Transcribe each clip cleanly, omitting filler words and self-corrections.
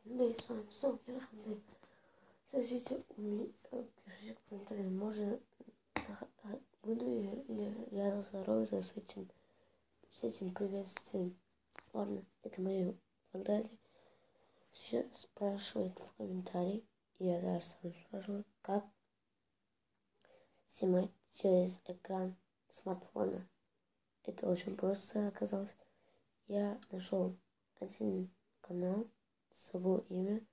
Да и с вами снова я Рахмды. Скажите, пишите в комментариях, может, буду ли я здороваться с этим приветствием. Ладно, это мои фантазии. Сейчас спрашивают в комментарии, и я даже сам спрашиваю, как снимать через экран смартфона. Это очень просто оказалось. Я нашел один канал, забыл имя.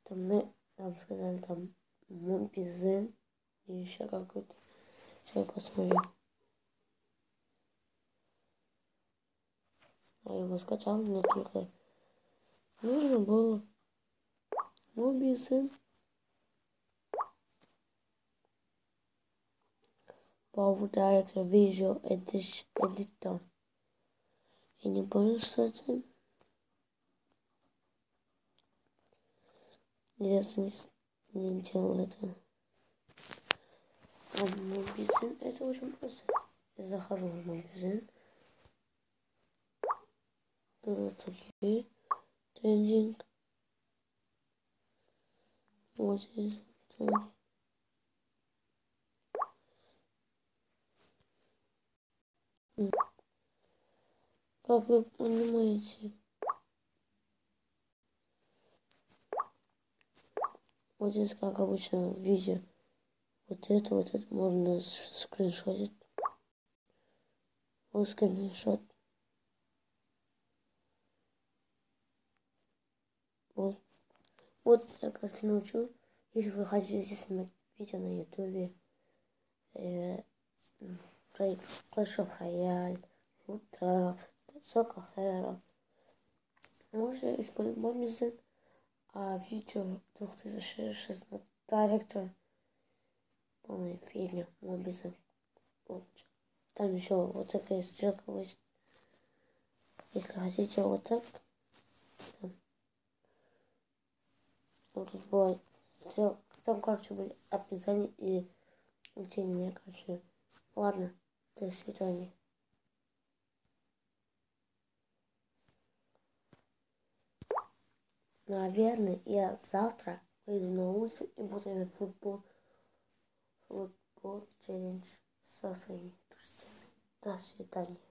Там сказали, там Мобизен и еще какой-то. Сейчас посмотрю. Я его скачал, мне только нужно было Мобизен. Power Director Visual Editor. Я не понял, что это. Я не делал это. А Мобизен это очень просто. Я захожу в Мобизен. Тут такие трендинг. Вот здесь. Так. Как вы понимаете, вот здесь, как обычно в видео, вот это можно скриншотить. Вот скриншот. Вот я, короче, научу. Если вы хотите снимать видео на ютубе, Clash of Royale, Woodcraft, Soccer Hero, можете использовать Мобизен, а видео 2016 Director полная фигня Мобизен. Вот. Там еще вот такая стрелка будет. Если хотите вот так, вот тут будет стрелка. Там, короче, будет описание и учение, короче. Ладно, до свидания. Наверное, я завтра выйду на улицу и буду играть в футбол челлендж со своими друзьями. До свидания.